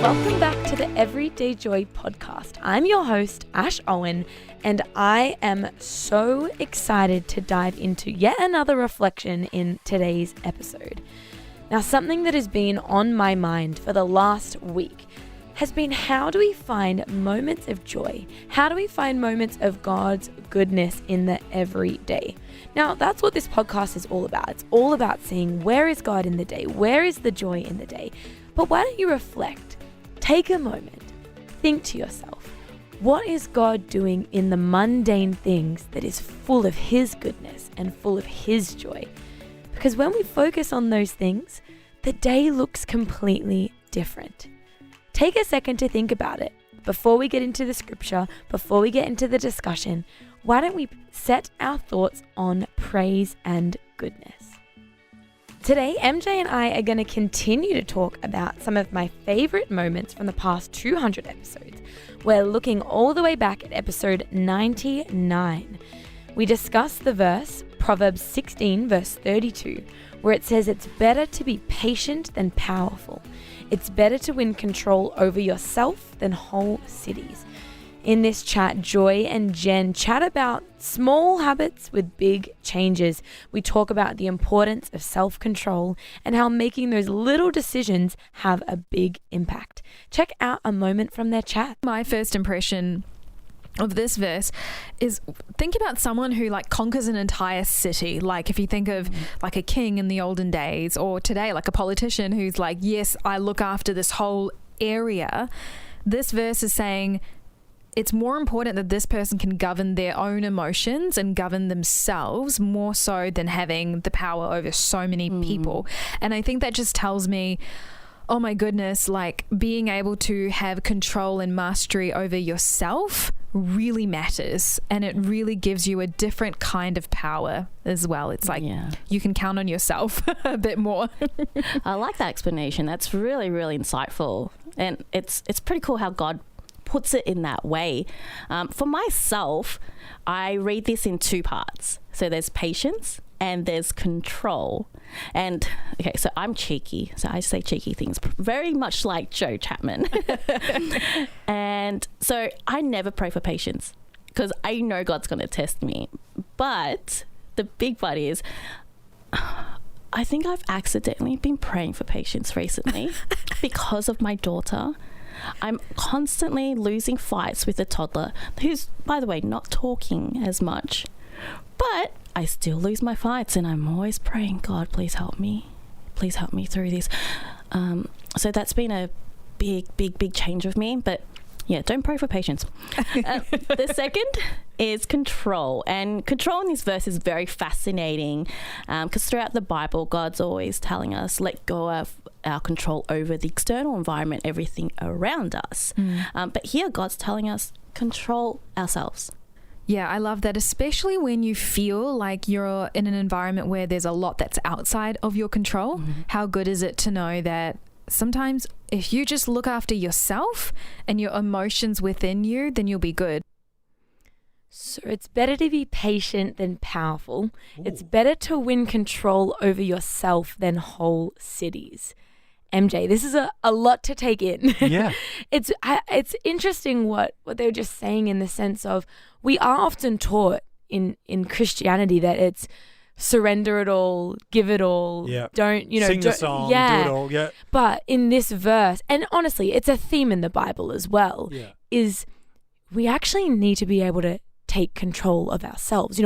Welcome back to the Everyday Joy podcast. I'm your host, Ash Owen, and I am so excited to dive into yet another reflection in today's episode. Now, something that has been on my mind for the last week has been, how do we find moments of joy? How do we find moments of God's goodness in the everyday? Now, that's what this podcast is all about. It's all about seeing, where is God in the day? Where is the joy in the day? But why don't you reflect? Take a moment, think to yourself, what is God doing in the mundane things that is full of His goodness and full of His joy? Because when we focus on those things, the day looks completely different. Take a second to think about it. Before we get into the scripture, before we get into the discussion, why don't we set our thoughts on praise and goodness? Today, MJ and I are going to continue to talk about some of my favorite moments from the past 200 episodes. We're looking all the way back at episode 99. We discussed the verse, Proverbs 16, verse 32, where it says it's better to be patient than powerful. It's better to win control over yourself than whole cities. In this chat, Joy and Jen chat about small habits with big changes. We talk about the importance of self-control and how making those little decisions have a big impact. Check out a moment from their chat. My first impression of this verse is, think about someone who conquers an entire city. Like if you think of like a king in the olden days, or today like a politician who's like, yes, I look after this whole area. This verse is saying, it's more important that this person can govern their own emotions and govern themselves more so than having the power over so many people. And I think that just tells me, oh my goodness, being able to have control and mastery over yourself really matters, and it really gives you a different kind of power as well. It's you can count on yourself a bit more. I like that explanation. That's really, really insightful. And it's pretty cool how God puts it in that way. For myself, I read this in two parts. So there's patience and there's control. And okay, so I'm cheeky. So I say cheeky things, very much like Joe Chapman. And so I never pray for patience because I know God's going to test me. But the big part is, I think I've accidentally been praying for patience recently because of my daughter. I'm constantly losing fights with a toddler who's, by the way, not talking as much. But I still lose my fights, and I'm always praying, God, please help me. Please help me through this. So that's been a big change of me. But yeah, don't pray for patience. The second is control. And control in this verse is very fascinating because throughout the Bible, God's always telling us, let go of our control over the external environment, everything around us. But here God's telling us, control ourselves. Yeah, I love that, especially when you feel like you're in an environment where there's a lot that's outside of your control. How good is it to know that sometimes if you just look after yourself and your emotions within you, then you'll be good. So it's better to be patient than powerful. Ooh. It's better to win control over yourself than whole cities. MJ, this is a lot to take in. Yeah. It's interesting what they were just saying, in the sense of, we are often taught in Christianity that it's surrender it all, give it all. Yeah. Don't, sing the song, do it all. Yeah. But in this verse, and honestly, it's a theme in the Bible as well, is we actually need to be able to take control of ourselves.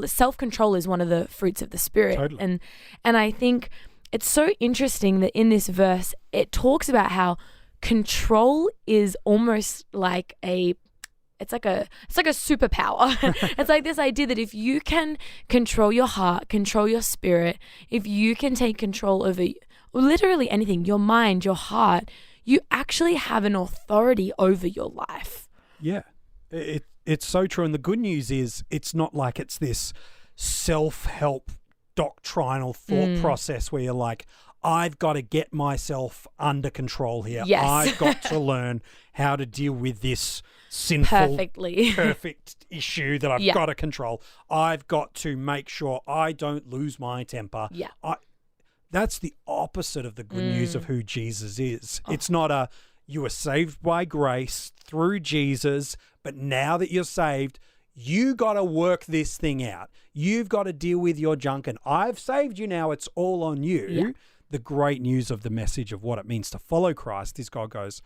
Self-control is one of the fruits of the Spirit. Totally. And I think it's so interesting that in this verse, it talks about how control is almost like it's like a superpower. It's like this idea that if you can control your heart, control your spirit, if you can take control over literally anything, your mind, your heart, you actually have an authority over your life. Yeah, it's so true. And the good news is, it's not like it's this self-help doctrinal thought process where you're like, I've got to get myself under control here. Yes. I've got to learn how to deal with this sinful, Perfectly. perfect issue that I've Yeah. got to control. I've got to make sure I don't lose my temper. Yeah. That's the opposite of the good news of who Jesus is. Oh. It's not you were saved by grace through Jesus, but now that you're saved, you got to work this thing out. You've got to deal with your junk, and I've saved you now. It's all on you. Yeah. The great news of the message of what it means to follow Christ is God goes,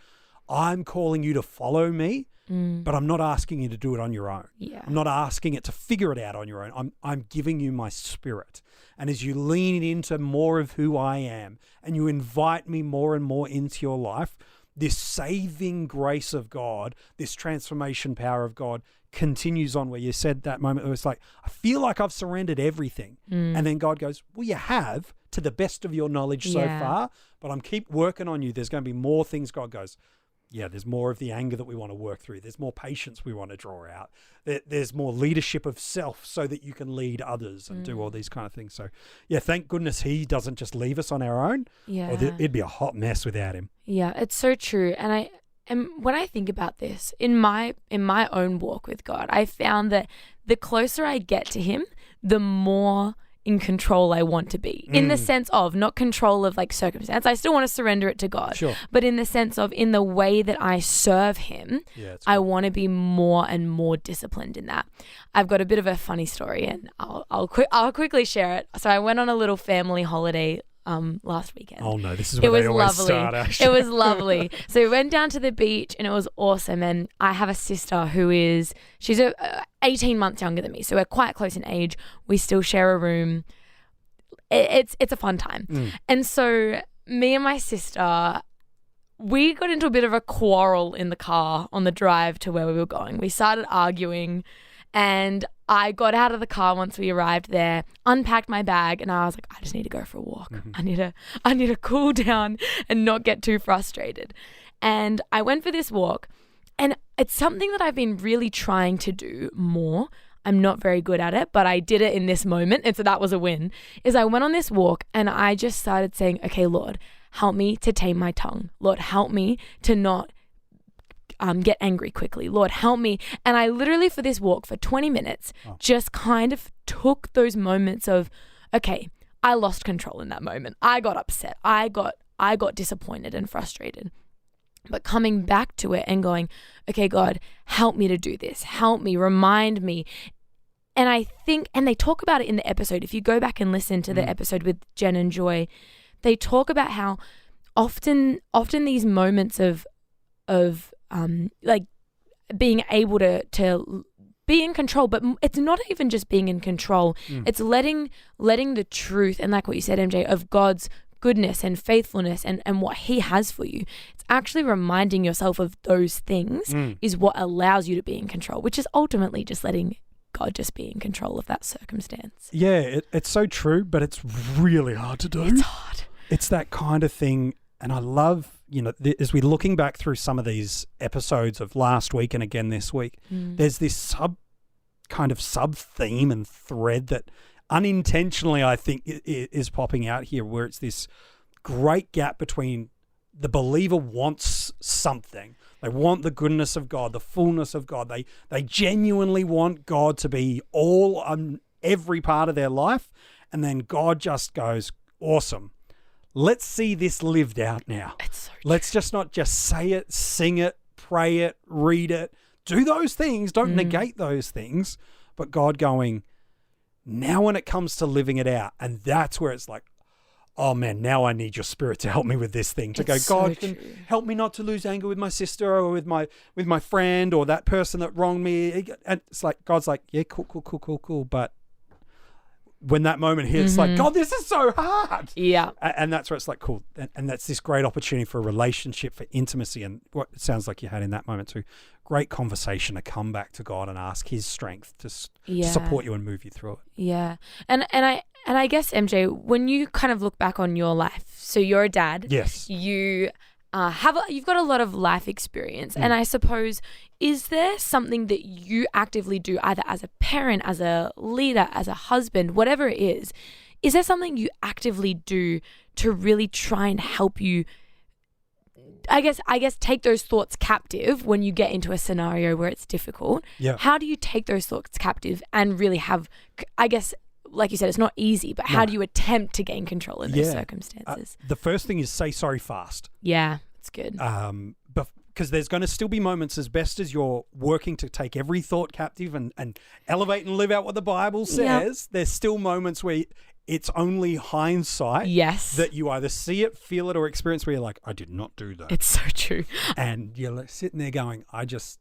I'm calling you to follow me, but I'm not asking you to do it on your own. Yeah. I'm not asking it to figure it out on your own. I'm giving you my spirit. And as you lean into more of who I am and you invite me more and more into your life, this saving grace of God, this transformation power of God continues on, where you said that moment, it was like, I feel like I've surrendered everything. And then God goes, well, you have, to the best of your knowledge so far, but I'm keep working on you. There's going to be more things. God goes, yeah, there's more of the anger that we want to work through. There's more patience we want to draw out. There's more leadership of self so that you can lead others and do all these kind of things. So, yeah, thank goodness he doesn't just leave us on our own. Yeah. Or it'd be a hot mess without him. Yeah, it's so true. And when I think about this, in my own walk with God, I found that the closer I get to him, the more in control I want to be, in the sense of not control of like circumstance. I still want to surrender it to God, Sure. but in the sense of in the way that I serve him, I want to be more and more disciplined in that. I've got a bit of a funny story, and I'll quickly share it. So I went on a little family holiday last weekend. Oh no, this is where they always start, actually. It was lovely. So we went down to the beach and it was awesome. And I have a sister she's 18 months younger than me. So we're quite close in age. We still share a room. It's a fun time. And so me and my sister, we got into a bit of a quarrel in the car on the drive to where we were going. We started arguing. And I got out of the car once we arrived there, unpacked my bag, and I was like, I just need to go for a walk. I need to cool down and not get too frustrated. And I went for this walk, and it's something that I've been really trying to do more. I'm not very good at it, but I did it in this moment, and so that was a win. Is I went on this walk, and I just started saying, okay, Lord, help me to tame my tongue. Lord, help me to not get angry quickly. Lord, help me. And I literally, for this walk for 20 minutes, just kind of took those moments of, okay, I lost control in that moment. I got upset. I got disappointed and frustrated. But coming back to it and going, okay, God, help me to do this. Help me, remind me. And I think, and they talk about it in the episode. If you go back and listen to the episode with Jen and Joy, they talk about how often these moments of like being able to be in control, but it's not even just being in control. It's letting the truth, and like what you said, MJ, of God's goodness and faithfulness and what he has for you. It's actually reminding yourself of those things is what allows you to be in control, which is ultimately just letting God just be in control of that circumstance. Yeah, it's so true, but it's really hard to do. It's hard. It's that kind of thing. And I love, as we're looking back through some of these episodes of last week and again this week, there's this sub theme and thread that unintentionally, I think, is popping out here, where it's this great gap between the believer wants something. They want the goodness of God, the fullness of God. They genuinely want God to be all on every part of their life. And then God just goes, awesome. Let's see this lived out now. It's so true. Let's just not just say it, sing it, pray it, read it, do those things. Don't negate those things. But God going, now when it comes to living it out, and that's where it's like, oh man, now I need your spirit to help me with this thing. To It's go, God, so can true. help me not to lose anger with my sister or with my friend or that person that wronged me. And it's like, God's like, yeah, cool. But when that moment hits, like, God, this is so hard. Yeah. And that's where it's like, cool. And that's this great opportunity for a relationship, for intimacy. And what it sounds like you had in that moment too, great conversation to come back to God and ask his strength to support you and move you through it. Yeah. And I guess, MJ, when you kind of look back on your life, so you're a dad. Yes. You you've got a lot of life experience. And I suppose, is there something that you actively do either as a parent, as a leader, as a husband, whatever it is is there something you actively do to really try and help you, I guess take those thoughts captive when you get into a scenario where it's difficult? Yeah. How do you take those thoughts captive and really have, I guess, like you said, it's not easy, but how do you attempt to gain control in those circumstances? The first thing is say sorry fast. Yeah, it's good. Because there's going to still be moments, as best as you're working to take every thought captive and elevate and live out what the Bible says, there's still moments where it's only hindsight that you either see it, feel it, or experience where you're like, I did not do that. It's so true. And you're sitting there going, I just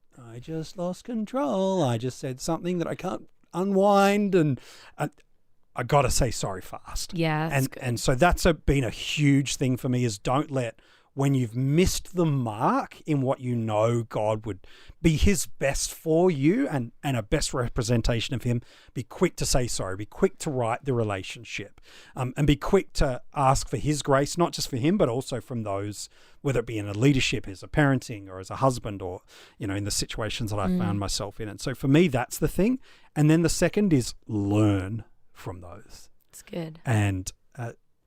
lost control. I just said something that I can't unwind, and I got to say sorry fast. Yeah, that's good. And so that's been a huge thing for me, is don't let, when you've missed the mark in what you know God would be his best for you and a best representation of him, be quick to say sorry, be quick to right the relationship, and be quick to ask for his grace, not just for him, but also from those, whether it be in a leadership, as a parenting or as a husband, or, in the situations that I found myself in. And so for me, that's the thing. And then the second is learn from those. It's good. And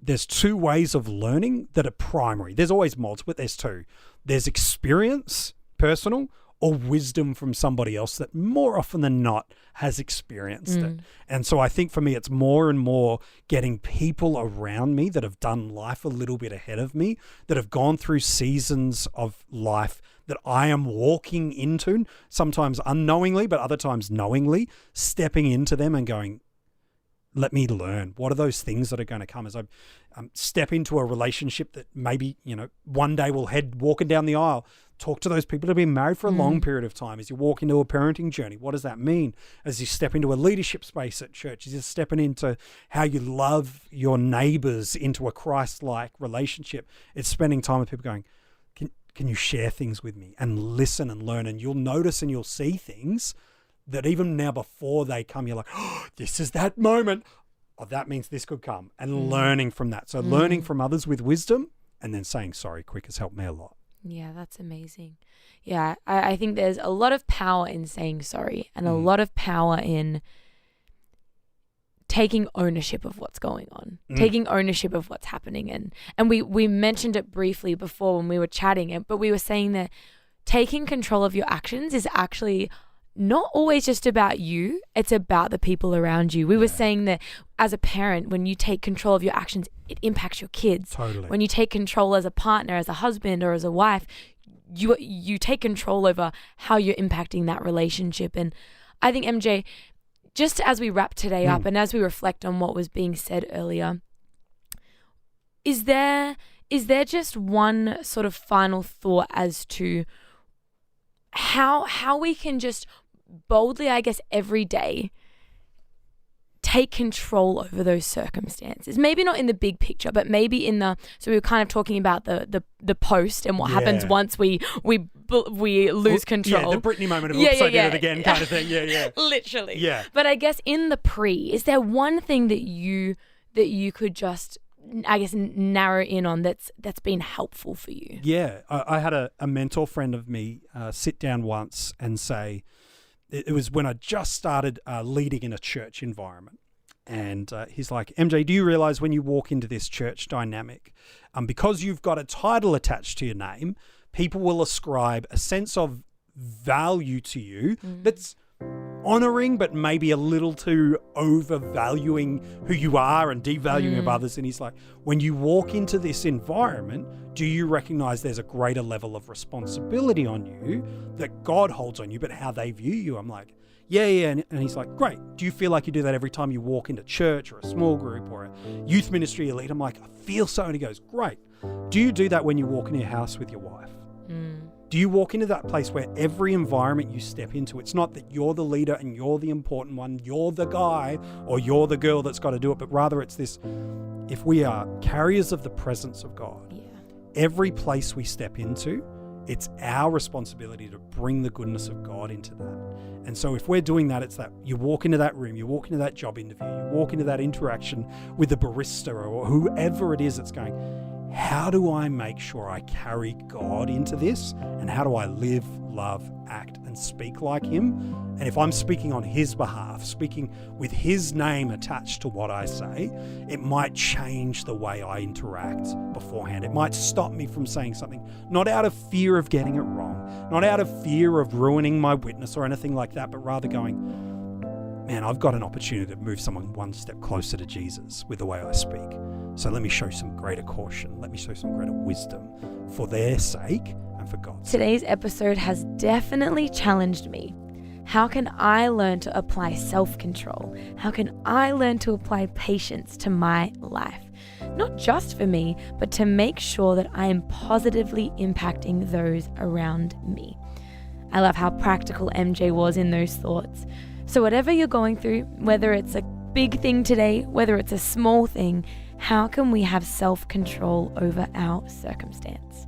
there's two ways of learning that are primary. There's always multiple, but there's two. There's experience, personal, or wisdom from somebody else that more often than not has experienced it. And so I think for me, it's more and more getting people around me that have done life a little bit ahead of me, that have gone through seasons of life that I am walking into, sometimes unknowingly, but other times knowingly, stepping into them and going, let me learn. What are those things that are going to come as I step into a relationship that maybe, one day we'll head walking down the aisle? Talk to those people that have been married for a long period of time. As you walk into a parenting journey, what does that mean? As you step into a leadership space at church, as you're stepping into how you love your neighbors into a Christ-like relationship, it's spending time with people going, can you share things with me and listen and learn? And you'll notice and you'll see things that even now before they come, you're like, oh, this is that moment. Oh, that means this could come. And learning from that. So learning from others with wisdom and then saying sorry quick has helped me a lot. Yeah, that's amazing. Yeah, I think there's a lot of power in saying sorry and a lot of power in taking ownership of what's going on, taking ownership of what's happening. And we mentioned it briefly before when we were chatting, but we were saying that taking control of your actions is actually not always just about you, it's about the people around you. We were saying that as a parent, when you take control of your actions, it impacts your kids. Totally. When you take control as a partner, as a husband or as a wife, you take control over how you're impacting that relationship. And I think, MJ, just as we wrap today up and as we reflect on what was being said earlier, is there just one sort of final thought as to how we can just boldly, I guess, every day take control over those circumstances? Maybe not in the big picture, but maybe so we were kind of talking about the post and what happens once we lose control. Yeah, the Britney moment of oops, I did it again kind of thing. Yeah. Literally. Yeah. But I guess in the is there one thing that you could just, I guess, narrow in on that's been helpful for you? Yeah. I had a mentor friend of me sit down once and say, it was when I just started leading in a church environment. And he's like, MJ, do you realize when you walk into this church dynamic, because you've got a title attached to your name, people will ascribe a sense of value to you that's honoring, but maybe a little too overvaluing who you are and devaluing of others. And he's like, when you walk into this environment, do you recognize there's a greater level of responsibility on you that God holds on you, but how they view you? I'm like, yeah. And he's like, great. Do you feel like you do that every time you walk into church or a small group or a youth ministry elite? I'm like, I feel so. And he goes, great. Do you do that when you walk in your house with your wife? Do you walk into that place where every environment you step into, it's not that you're the leader and you're the important one, you're the guy or you're the girl that's got to do it, but rather it's this, if we are carriers of the presence of God, every place we step into, it's our responsibility to bring the goodness of God into that. And so if we're doing that, it's that you walk into that room, you walk into that job interview, you walk into that interaction with the barista or whoever it is that's going, how do I make sure I carry God into this? And how do I live, love, act, and speak like him? And if I'm speaking on his behalf, speaking with his name attached to what I say, it might change the way I interact beforehand. It might stop me from saying something, not out of fear of getting it wrong, not out of fear of ruining my witness or anything like that, but rather going, man, I've got an opportunity to move someone one step closer to Jesus with the way I speak. So let me show some greater caution. Let me show some greater wisdom for their sake and for God's sake. Today's episode has definitely challenged me. How can I learn to apply self-control? How can I learn to apply patience to my life? Not just for me, but to make sure that I am positively impacting those around me. I love how practical MJ was in those thoughts. So whatever you're going through, whether it's a big thing today, whether it's a small thing, how can we have self-control over our circumstance?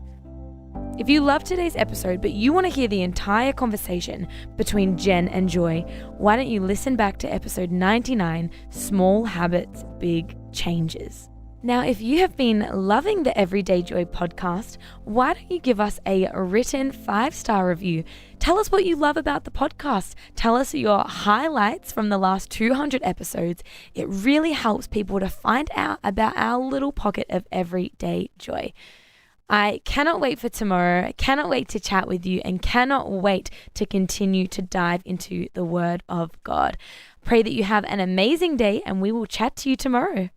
If you loved today's episode, but you want to hear the entire conversation between Jen and Joy, why don't you listen back to episode 99, Small Habits, Big Changes. Now, if you have been loving the Everyday Joy podcast, why don't you give us a written 5-star review? Tell us what you love about the podcast. Tell us your highlights from the last 200 episodes. It really helps people to find out about our little pocket of everyday joy. I cannot wait for tomorrow. I cannot wait to chat with you and cannot wait to continue to dive into the Word of God. Pray that you have an amazing day and we will chat to you tomorrow.